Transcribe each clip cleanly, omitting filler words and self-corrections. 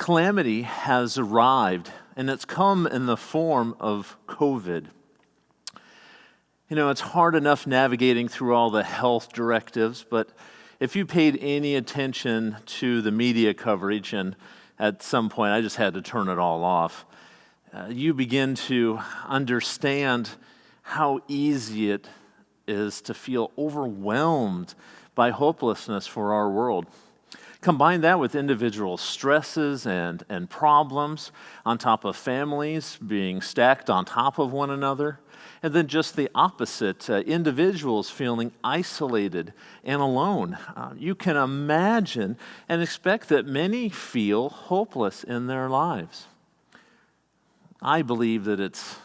calamity has arrived, and it's come in the form of COVID. You know, it's hard enough navigating through all the health directives, but if you paid any attention to the media coverage, and at some point I just had to turn it all off, you begin to understand how easy it is to feel overwhelmed by hopelessness for our world. Combine that with individual stresses and problems on top of families being stacked on top of one another, and then just the opposite, individuals feeling isolated and alone. You can imagine and expect that many feel hopeless in their lives. I believe that it's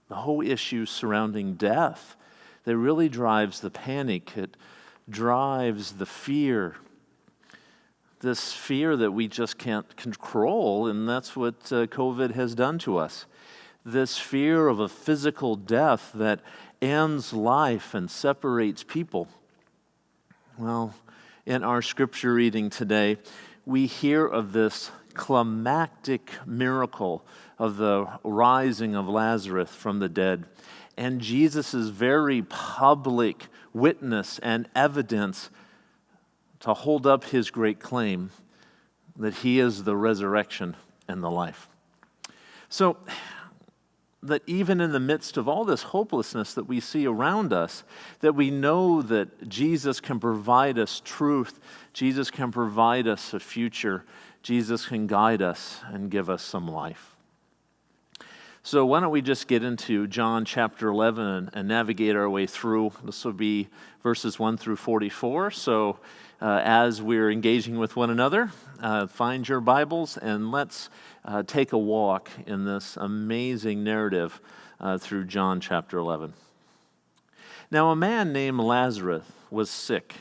the whole issue surrounding death that really drives the panic. It drives the fear. This fear that we just can't control, and that's what COVID has done to us. This fear of a physical death that ends life and separates people. Well, in our scripture reading today, we hear of this climactic miracle of the rising of Lazarus from the dead, and Jesus' very public witness and evidence to hold up his great claim that he is the resurrection and the life. So that even in the midst of all this hopelessness that we see around us, that we know that Jesus can provide us truth, Jesus can provide us a future, Jesus can guide us and give us some life. So why don't we just get into John chapter 11 and navigate our way through. This will be verses 1 through 44. So as we're engaging with one another, find your Bibles and let's take a walk in this amazing narrative through John chapter 11. Now a man named Lazarus was sick.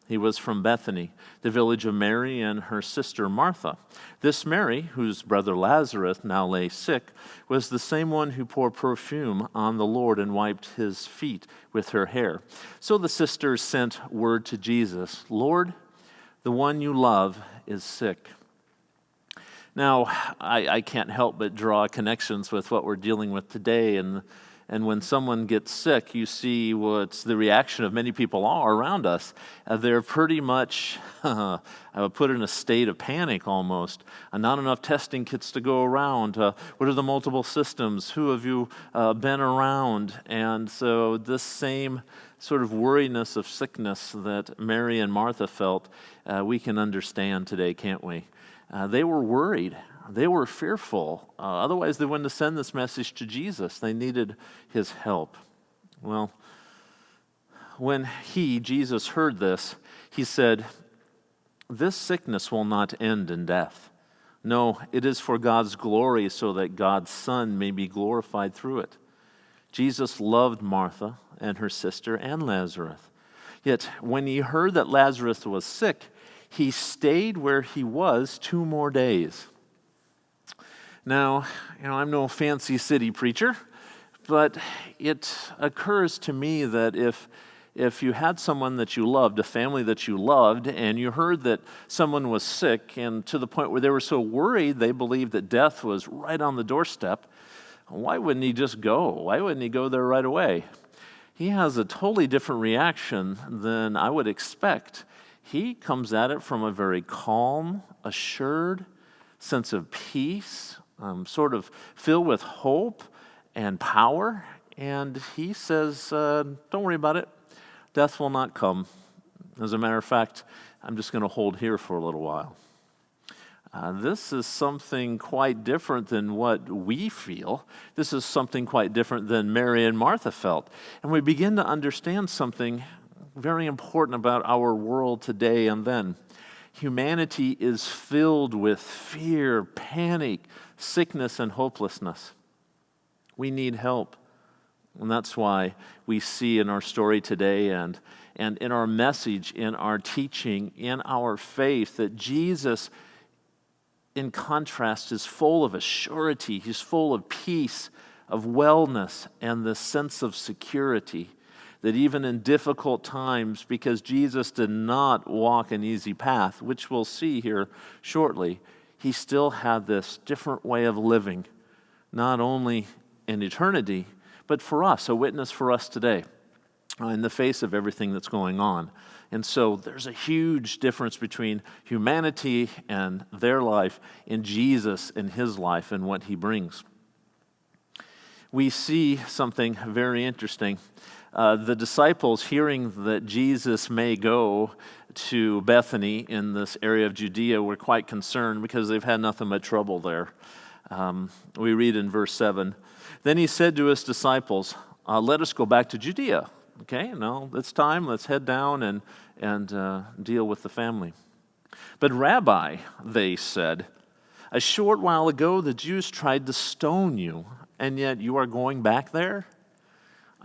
He was from Bethany, the village of Mary and her sister Martha. This Mary, whose brother Lazarus now lay sick, was the same one who poured perfume on the Lord and wiped his feet with her hair. So the sisters sent word to Jesus, "Lord, the one you love is sick." Now, I can't help but draw connections with what we're dealing with today, and when someone gets sick, you see what's the reaction of many people are around us. They're pretty much, I would put in a state of panic almost. Not enough testing kits to go around. What are the multiple systems? Who have you been around? And so this same sort of worriness of sickness that Mary and Martha felt, we can understand today, can't we? They were worried. They were fearful. Otherwise, they wouldn't have sent this message to Jesus. They needed his help. Well, when Jesus, heard this, he said, "This sickness will not end in death. No, it is for God's glory, so that God's Son may be glorified through it." Jesus loved Martha and her sister and Lazarus. Yet, when he heard that Lazarus was sick, he stayed where he was 2 more days. Now, I'm no fancy city preacher, but it occurs to me that if you had someone that you loved, a family that you loved, and you heard that someone was sick, and to the point where they were so worried they believed that death was right on the doorstep, why wouldn't he just go? Why wouldn't he go there right away? He has a totally different reaction than I would expect. He comes at it from a very calm, assured sense of peace, sort of filled with hope and power. And he says, don't worry about it. Death will not come. As a matter of fact, I'm just going to hold here for a little while. This is something quite different than what we feel. This is something quite different than Mary and Martha felt. And we begin to understand something very important about our world today and then. Humanity is filled with fear, panic, sickness, and hopelessness. We need help. And that's why we see in our story today and in our message, in our teaching, in our faith, that Jesus, in contrast, is full of assurity. He's full of peace, of wellness, and the sense of security. That even in difficult times, because Jesus did not walk an easy path, which we'll see here shortly, he still had this different way of living, not only in eternity, but for us, a witness for us today, in the face of everything that's going on. And so there's a huge difference between humanity and their life in Jesus and his life and what he brings. We see something very interesting. The disciples, hearing that Jesus may go to Bethany in this area of Judea, were quite concerned because they've had nothing but trouble there. We read in verse 7, "Then he said to his disciples, let us go back to Judea." Okay, no, it's time. Let's head down and deal with the family. "But Rabbi," they said, "a short while ago the Jews tried to stone you, and yet you are going back there?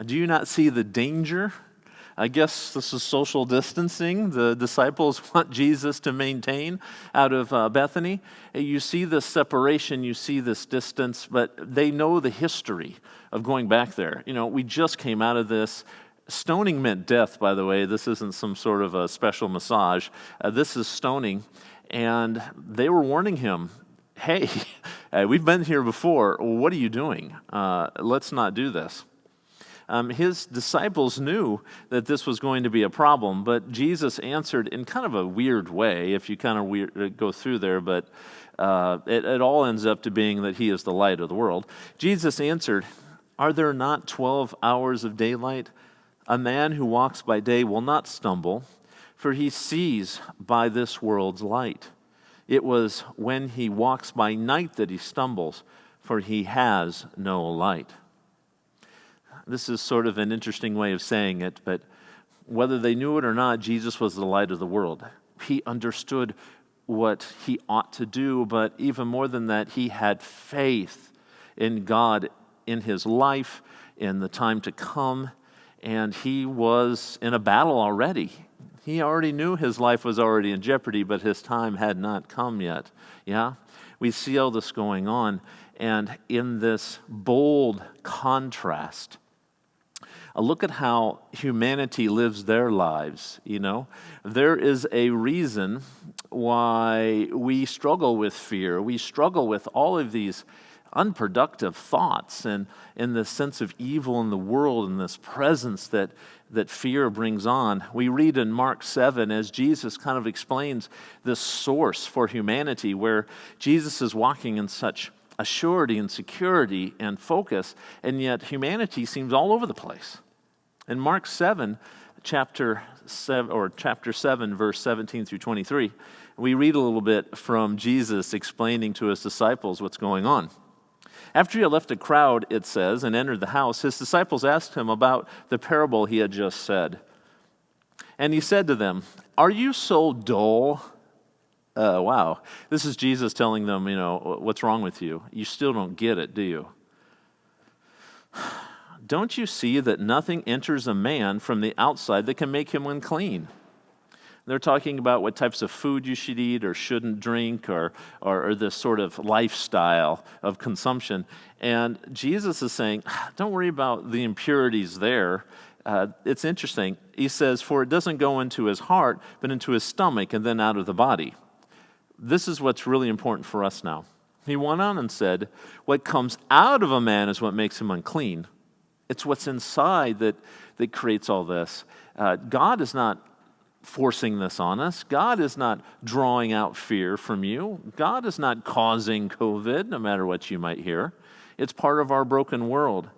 Do you not see the danger?" I guess this is social distancing the disciples want Jesus to maintain out of Bethany. You see this separation, you see this distance, but they know the history of going back there. We just came out of this. Stoning meant death, by the way. This isn't some sort of a special massage. This is stoning. And they were warning him, hey, we've been here before. What are you doing? Let's not do this. His disciples knew that this was going to be a problem, but Jesus answered in kind of a weird way, if you kind of go through there, but it all ends up to being that he is the light of the world. Jesus answered, "Are there not 12 hours of daylight? A man who walks by day will not stumble, for he sees by this world's light. It was when he walks by night that he stumbles, for he has no light." This is sort of an interesting way of saying it, but whether they knew it or not, Jesus was the light of the world. He understood what he ought to do, but even more than that, he had faith in God, in his life, in the time to come, and he was in a battle already. He already knew his life was already in jeopardy, but his time had not come yet. Yeah? We see all this going on, and in this bold contrast, look at how humanity lives their lives, There is a reason why we struggle with fear. We struggle with all of these unproductive thoughts and in the sense of evil in the world and this presence that fear brings on. We read in Mark 7 as Jesus kind of explains this source for humanity, where Jesus is walking in such assurity and security and focus, and yet humanity seems all over the place. In Mark 7, chapter 7, verse 17 through 23, we read a little bit from Jesus explaining to his disciples what's going on. "After he had left the crowd," it says, "and entered the house, his disciples asked him about the parable he had just said. And he said to them, 'Are you so dull?'" Wow. This is Jesus telling them, what's wrong with you? You still don't get it, do you? "Don't you see that nothing enters a man from the outside that can make him unclean?" They're talking about what types of food you should eat or shouldn't drink, or this sort of lifestyle of consumption. And Jesus is saying, don't worry about the impurities there. It's interesting. He says, "For it doesn't go into his heart, but into his stomach and then out of the body." This is what's really important for us now. He went on and said, "What comes out of a man is what makes him unclean." It's what's inside that creates all this. God is not forcing this on us. God is not drawing out fear from you. God is not causing COVID, no matter what you might hear. It's part of our broken world.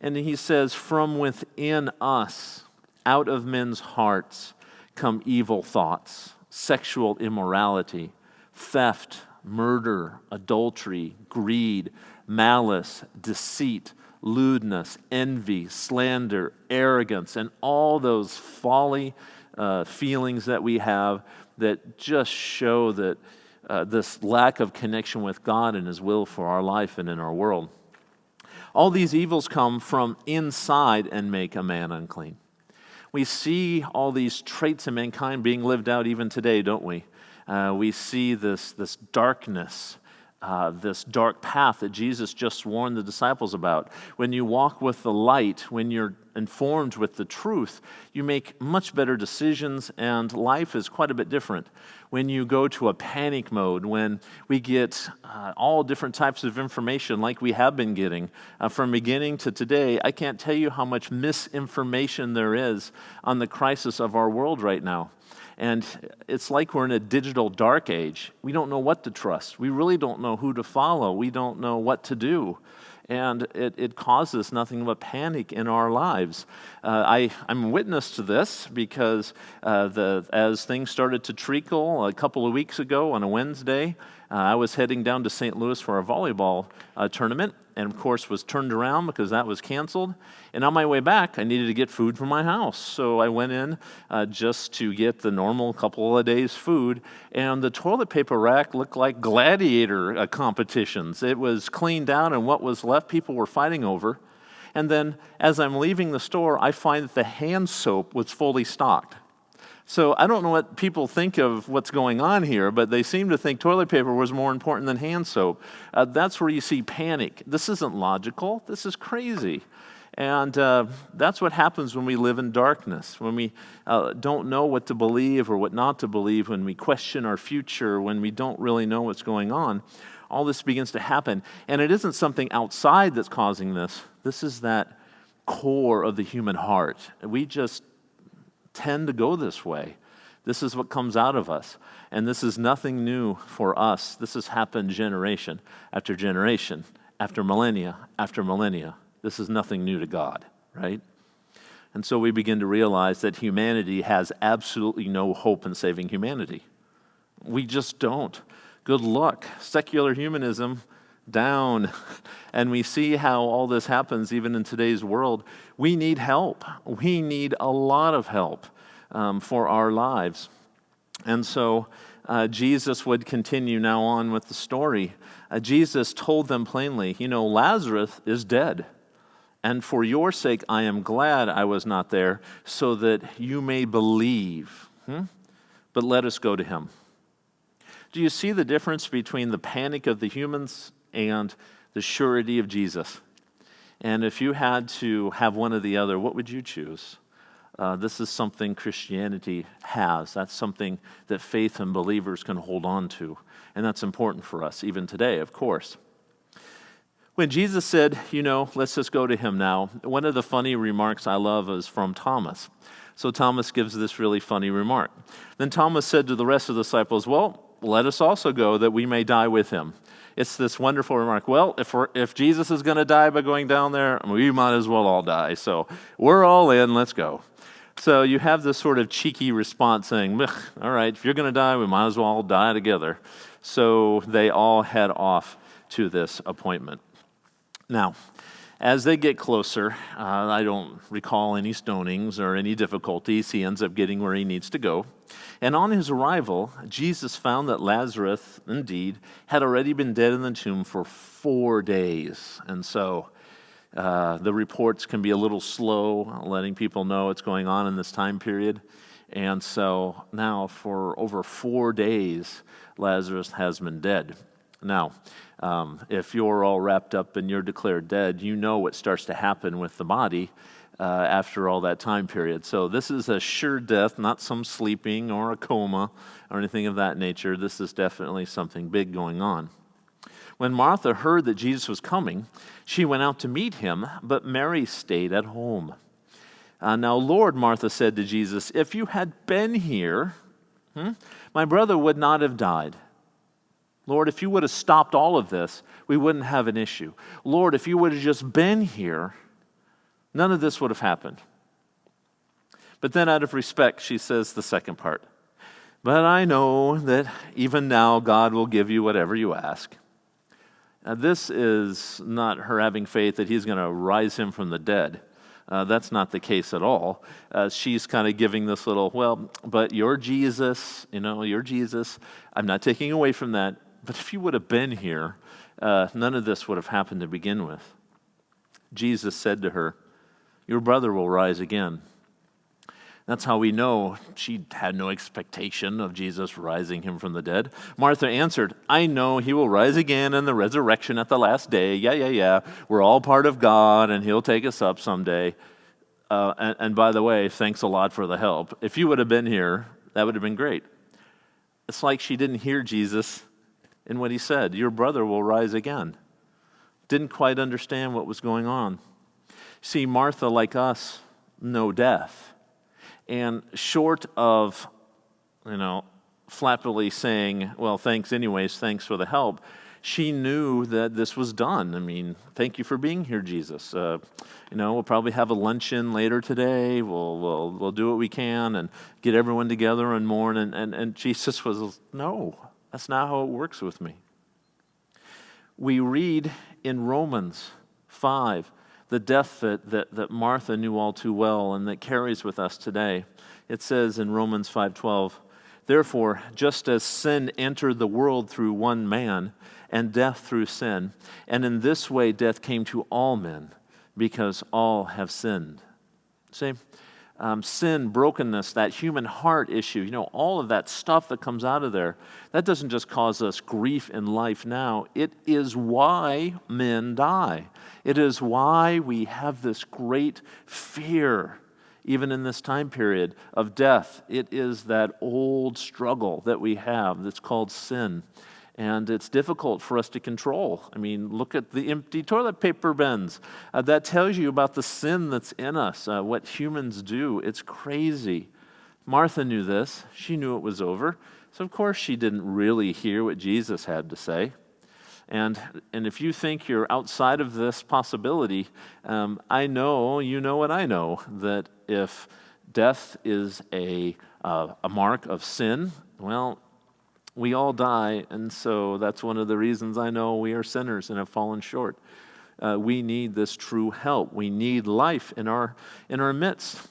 And he says, "From within us, out of men's hearts, come evil thoughts, sexual immorality, theft, murder, adultery, greed, malice, deceit, lewdness, envy, slander, arrogance," and all those folly feelings that we have that just show that this lack of connection with God and his will for our life and in our world. All these evils come from inside and make a man unclean. We see all these traits in mankind being lived out even today, don't we? We see this darkness this dark path that Jesus just warned the disciples about. When you walk with the light, when you're informed with the truth, you make much better decisions, and life is quite a bit different. When you go to a panic mode, when we get all different types of information like we have been getting from beginning to today, I can't tell you how much misinformation there is on the crisis of our world right now. And it's like we're in a digital dark age. We don't know what to trust. We really don't know who to follow. We don't know what to do. And it causes nothing but panic in our lives. I'm witness to this because as things started to treacle a couple of weeks ago on a Wednesday, I was heading down to St. Louis for a volleyball tournament, and of course was turned around because that was canceled. And on my way back, I needed to get food from my house. So I went in just to get the normal couple of days' food, and the toilet paper rack looked like gladiator competitions. It was cleaned out, and what was left, people were fighting over. And then as I'm leaving the store, I find that the hand soap was fully stocked. So I don't know what people think of what's going on here, but they seem to think toilet paper was more important than hand soap. That's where you see panic. This isn't logical. This is crazy. And that's what happens when we live in darkness, when we don't know what to believe or what not to believe, when we question our future, when we don't really know what's going on. All this begins to happen. And it isn't something outside that's causing this. This is that core of the human heart. We just tend to go this way. This is what comes out of us. And this is nothing new for us. This has happened generation after generation, after millennia after millennia. This is nothing new to God, right? And so we begin to realize that humanity has absolutely no hope in saving humanity. We just don't. Good luck. Secular humanism, down. And we see how all this happens even in today's world. We need help. We need a lot of help for our lives. And so Jesus would continue now on with the story. Jesus told them plainly, Lazarus is dead. And for your sake, I am glad I was not there, so that you may believe. But let us go to him. Do you see the difference between the panic of the humans and the surety of Jesus? And if you had to have one or the other, what would you choose? This is something Christianity has. That's something that faith and believers can hold on to. And that's important for us, even today, of course. When Jesus said, let's just go to him now, one of the funny remarks I love is from Thomas. So Thomas gives this really funny remark. Then Thomas said to the rest of the disciples, well, let us also go that we may die with him. It's this wonderful remark. Well, if Jesus is going to die by going down there, we might as well all die. So we're all in, let's go. So you have this sort of cheeky response saying, all right, if you're going to die, we might as well all die together. So they all head off to this appointment. Now, as they get closer, I don't recall any stonings or any difficulties. He ends up getting where he needs to go. And on his arrival, Jesus found that Lazarus, indeed, had already been dead in the tomb for 4 days. And so the reports can be a little slow, letting people know what's going on in this time period. And so now for over 4 days, Lazarus has been dead. Now, if you're all wrapped up and you're declared dead, you know what starts to happen with the body after all that time period. So this is a sure death, not some sleeping or a coma or anything of that nature. This is definitely something big going on. When Martha heard that Jesus was coming, she went out to meet him, but Mary stayed at home. Now, Lord, Martha said to Jesus, if you had been here, my brother would not have died. Lord, if you would have stopped all of this, we wouldn't have an issue. Lord, if you would have just been here, none of this would have happened. But then out of respect, she says the second part. But I know that even now God will give you whatever you ask. Now, this is not her having faith that he's going to rise him from the dead. That's not the case at all. She's kind of giving this little, but you're Jesus, you're Jesus. I'm not taking away from that. But if you would have been here, none of this would have happened to begin with. Jesus said to her, your brother will rise again. That's how we know she had no expectation of Jesus rising him from the dead. Martha answered, I know he will rise again in the resurrection at the last day. Yeah. We're all part of God, and he'll take us up someday. And by the way, thanks a lot for the help. If you would have been here, that would have been great. It's like she didn't hear Jesus in what he said. Your brother will rise again. Didn't quite understand what was going on. See, Martha, like us, know death. And short of, flappily saying, well, thanks anyways, thanks for the help, she knew that this was done. I mean, thank you for being here, Jesus. We'll probably have a luncheon later today. We'll do what we can and get everyone together and mourn. And Jesus was, no, that's not how it works with me. We read in Romans 5, the death that Martha knew all too well and that carries with us today. It says in Romans 5:12, therefore, just as sin entered the world through one man, and death through sin, and in this way death came to all men, because all have sinned. See, sin, brokenness, that human heart issue, all of that stuff that comes out of there, that doesn't just cause us grief in life now. It is why men die. It is why we have this great fear, even in this time period, of death. It is that old struggle that we have that's called sin. And it's difficult for us to control. I mean, look at the empty toilet paper bins. That tells you about the sin that's in us, what humans do. It's crazy. Martha knew this. She knew it was over. So, of course, she didn't really hear what Jesus had to say. And if you think you're outside of this possibility, I know, you know what I know, that if death is a mark of sin, well, we all die, and so that's one of the reasons I know we are sinners and have fallen short. We need this true help. We need life in our midst.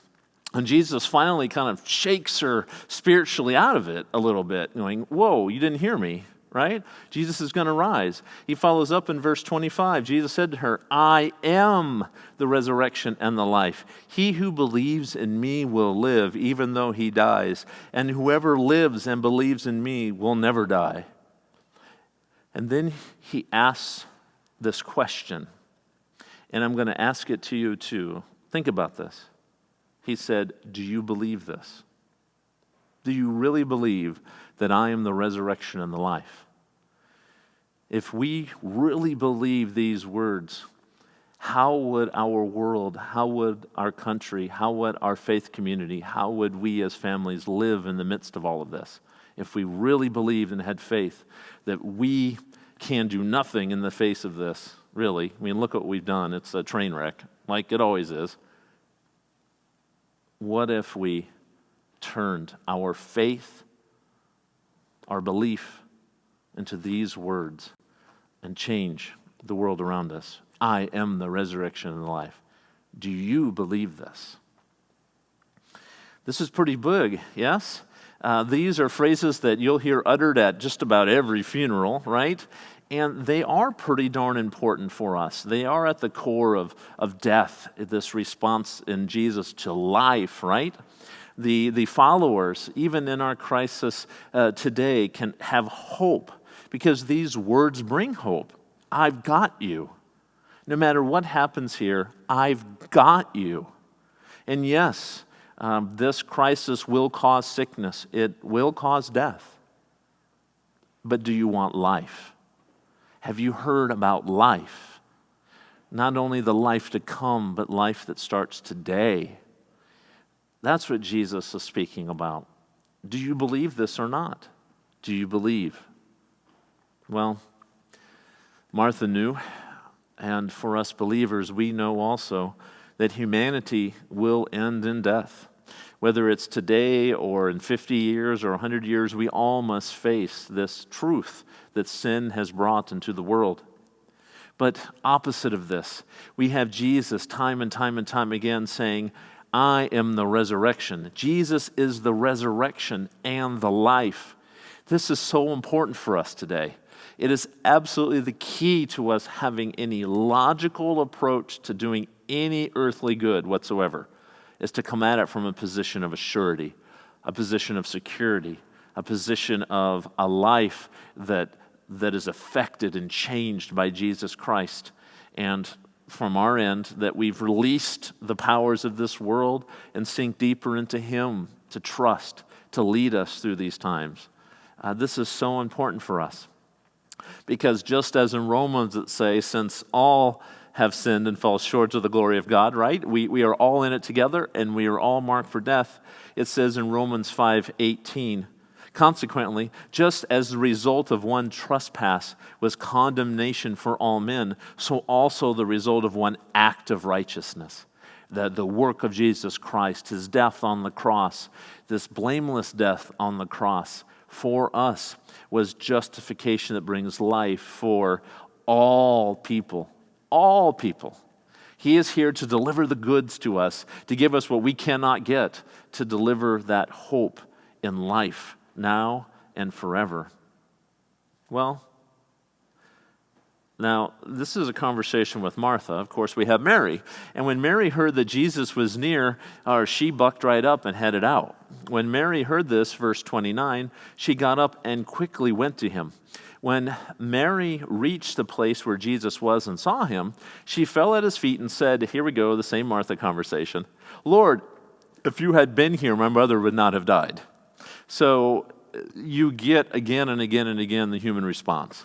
And Jesus finally kind of shakes her spiritually out of it a little bit, going, whoa, you didn't hear me, right? Jesus is going to rise. He follows up in verse 25. Jesus said to her, I am the resurrection and the life. He who believes in me will live even though he dies. And whoever lives and believes in me will never die. And then he asks this question. And I'm going to ask it to you too. Think about this. He said, do you believe this? Do you really believe that I am the resurrection and the life? If we really believe these words, how would our world, how would our country, how would our faith community, how would we as families live in the midst of all of this? If we really believed and had faith that we can do nothing in the face of this, really. I mean, look what we've done. It's a train wreck, like it always is. What if we turned our faith, our belief, into these words and change the world around us? I am the resurrection and the life. Do you believe this? This is pretty big, yes? These are phrases that you'll hear uttered at just about every funeral, right? And they are pretty darn important for us. They are at the core of death, this response in Jesus to life, right? The followers, even in our crisis today, can have hope because these words bring hope. I've got you. No matter what happens here, I've got you. And yes, this crisis will cause sickness. It will cause death. But do you want life? Have you heard about life? Not only the life to come, but life that starts today. That's what Jesus is speaking about. Do you believe this or not? Do you believe? Well, Martha knew, and for us believers, we know also that humanity will end in death. Whether it's today or in 50 years or 100 years, we all must face this truth that sin has brought into the world. But opposite of this, we have Jesus time and time and time again saying, I am the resurrection. Jesus is the resurrection and the life. This is so important for us today. It is absolutely the key to us having any logical approach to doing any earthly good whatsoever. is to come at it from a position of assurity, a position of security, a position of a life that is affected and changed by Jesus Christ. And from our end, that we've released the powers of this world and sink deeper into Him to trust, to lead us through these times. This is so important for us. Because just as in Romans it says, since all have sinned and fall short of the glory of God, right? We are all in it together and we are all marked for death. It says in Romans 5:18, consequently, just as the result of one trespass was condemnation for all men, so also the result of one act of righteousness, the work of Jesus Christ, His death on the cross, this blameless death on the cross for us was justification that brings life for all people. All people. He is here to deliver the goods to us, to give us what we cannot get, to deliver that hope in life now and forever. Well, now, this is a conversation with Martha. Of course, we have Mary. And when Mary heard that Jesus was near, she bucked right up and headed out. When Mary heard this, verse 29, she got up and quickly went to Him. When Mary reached the place where Jesus was and saw Him, she fell at His feet and said, here we go, the same Martha conversation, Lord, if you had been here, my brother would not have died. So you get again and again and again the human response.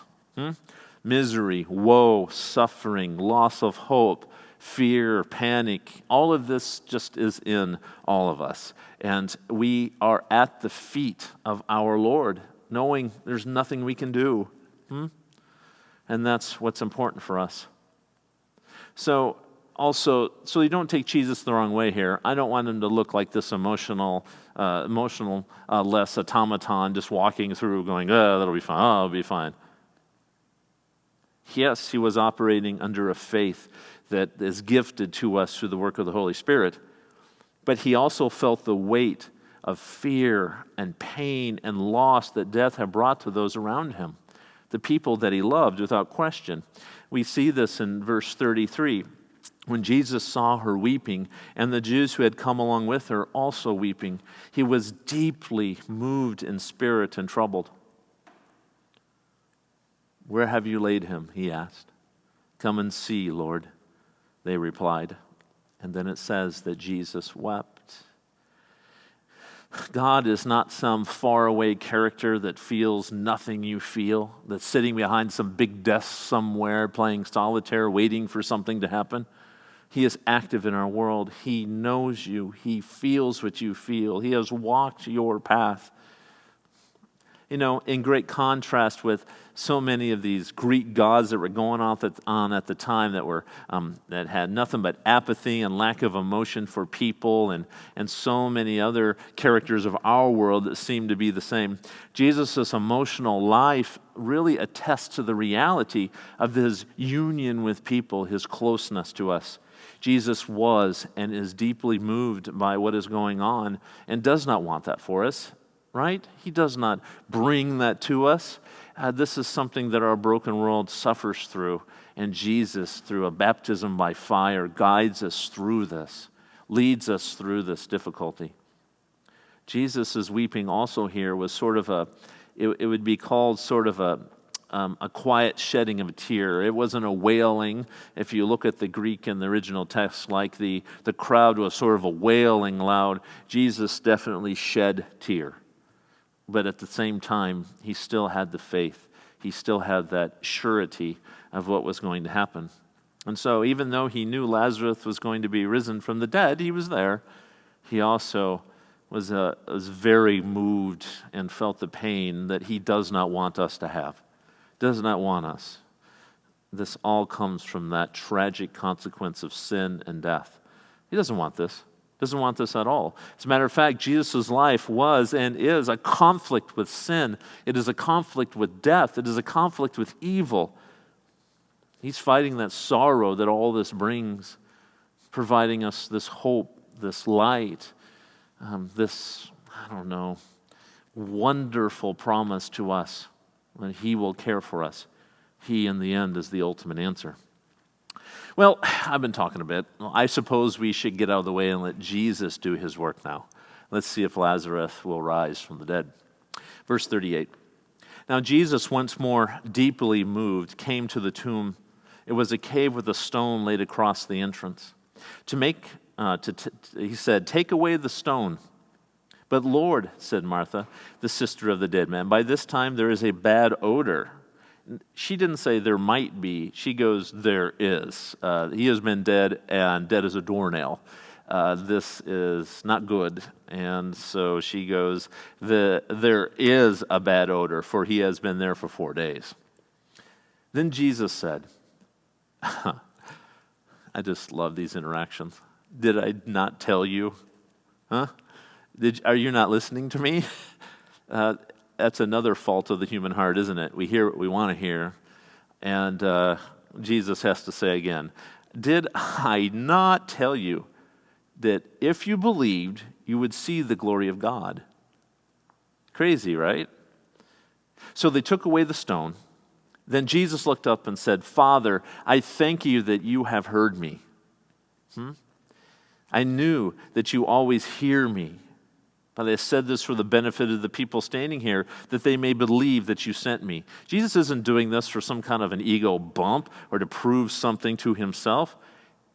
Misery, woe, suffering, loss of hope, fear, panic, all of this just is in all of us. And we are at the feet of our Lord, knowing there's nothing we can do. And that's what's important for us. So you don't take Jesus the wrong way here. I don't want Him to look like this emotional less automaton just walking through going, that'll be fine, it'll be fine. Yes, He was operating under a faith that is gifted to us through the work of the Holy Spirit, but He also felt the weight of fear and pain and loss that death had brought to those around Him, the people that He loved without question. We see this in verse 33. When Jesus saw her weeping, and the Jews who had come along with her also weeping, He was deeply moved in spirit and troubled. Where have you laid him? He asked. Come and see, Lord, they replied. And then it says that Jesus wept. God is not some faraway character that feels nothing you feel, that's sitting behind some big desk somewhere playing solitaire, waiting for something to happen. He is active in our world. He knows you. He feels what you feel. He has walked your path. You know, in great contrast with so many of these Greek gods that were going on at the time that had nothing but apathy and lack of emotion for people, and so many other characters of our world that seem to be the same. Jesus' emotional life really attests to the reality of His union with people, His closeness to us. Jesus was and is deeply moved by what is going on and does not want that for us. Right? He does not bring that to us. This is something that our broken world suffers through, and Jesus, through a baptism by fire, guides us through this, leads us through this difficulty. Jesus' weeping also here was sort of it would be called sort of a quiet shedding of a tear. It wasn't a wailing. If you look at the Greek in the original text, like the crowd was sort of a wailing loud, Jesus definitely shed tear. But at the same time, He still had the faith. He still had that surety of what was going to happen. And so even though He knew Lazarus was going to be risen from the dead, He was there. He also was very moved and felt the pain that He does not want us to have. Does not want us. This all comes from that tragic consequence of sin and death. He doesn't want this. Doesn't want this at all. As a matter of fact, Jesus' life was and is a conflict with sin. It is a conflict with death. It is a conflict with evil. He's fighting that sorrow that all this brings, providing us this hope, this light, this, wonderful promise to us that He will care for us. He, in the end, is the ultimate answer. Well, I've been talking a bit. Well, I suppose we should get out of the way and let Jesus do his work now. Let's see if Lazarus will rise from the dead. Verse 38. Now Jesus, once more deeply moved, came to the tomb. It was a cave with a stone laid across the entrance. He said, "Take away the stone." "But Lord," said Martha, the sister of the dead man, "by this time there is a bad odor." She didn't say there might be. She goes, there is. He has been dead and dead as a doornail. This is not good. And so she goes, there is a bad odor, for he has been there for 4 days. Then Jesus said, I just love these interactions. Did I not tell you? Huh? Are you not listening to me? That's another fault of the human heart, isn't it? We hear what we want to hear. And Jesus has to say again, did I not tell you that if you believed, you would see the glory of God? Crazy, right? So they took away the stone. Then Jesus looked up and said, "Father, I thank you that you have heard me. I knew that you always hear me. But I said this for the benefit of the people standing here, that they may believe that you sent me." Jesus isn't doing this for some kind of an ego bump or to prove something to himself.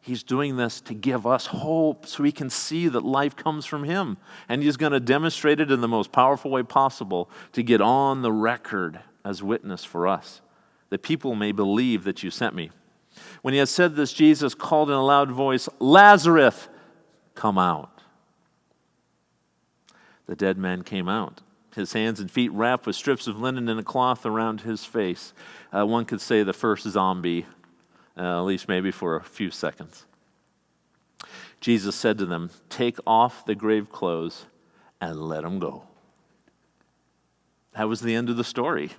He's doing this to give us hope so we can see that life comes from him. And he's going to demonstrate it in the most powerful way possible to get on the record as witness for us, that people may believe that you sent me. When he had said this, Jesus called in a loud voice, "Lazarus, come out." The dead man came out, his hands and feet wrapped with strips of linen and a cloth around his face. One could say the first zombie, at least maybe for a few seconds. Jesus said to them, "Take off the grave clothes and let him go." That was the end of the story.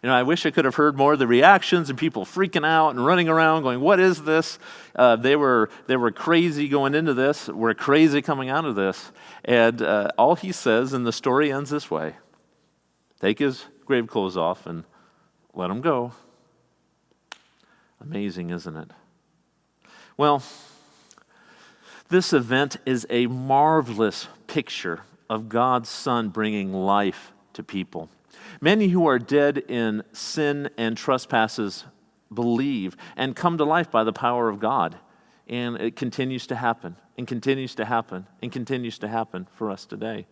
I wish I could have heard more of the reactions and people freaking out and running around going, "What is this?" They were crazy going into this. We're crazy coming out of this. And all he says, and the story ends this way: take his grave clothes off and let him go. Amazing, isn't it? Well, this event is a marvelous picture of God's Son bringing life to people. Many who are dead in sin and trespasses believe and come to life by the power of God. And it continues to happen, and continues to happen, and continues to happen for us today.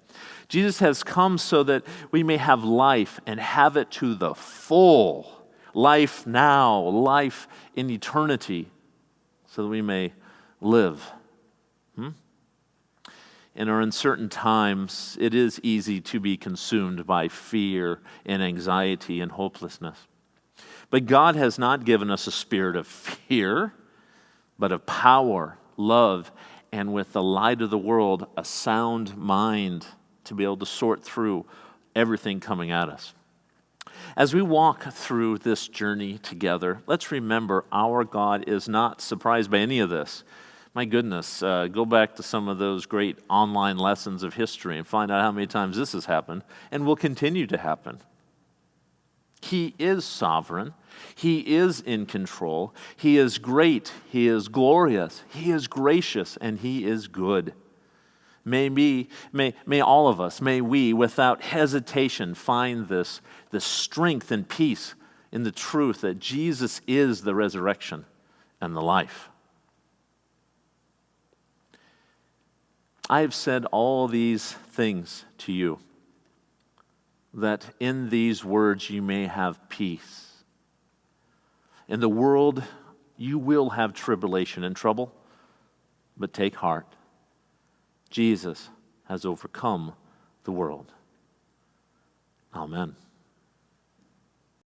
Jesus has come so that we may have life and have it to the full. Life now, life in eternity, so that we may live. In our uncertain times, it is easy to be consumed by fear and anxiety and hopelessness. But God has not given us a spirit of fear, but of power, love, and with the light of the world, a sound mind to be able to sort through everything coming at us. As we walk through this journey together, let's remember our God is not surprised by any of this. My goodness, go back to some of those great online lessons of history and find out how many times this has happened and will continue to happen. He is sovereign. He is in control. He is great. He is glorious. He is gracious, and he is good. May all of us, may we, without hesitation, find this strength and peace in the truth that Jesus is the resurrection and the life. I have said all these things to you, that in these words you may have peace. In the world you will have tribulation and trouble, but take heart. Jesus has overcome the world. Amen.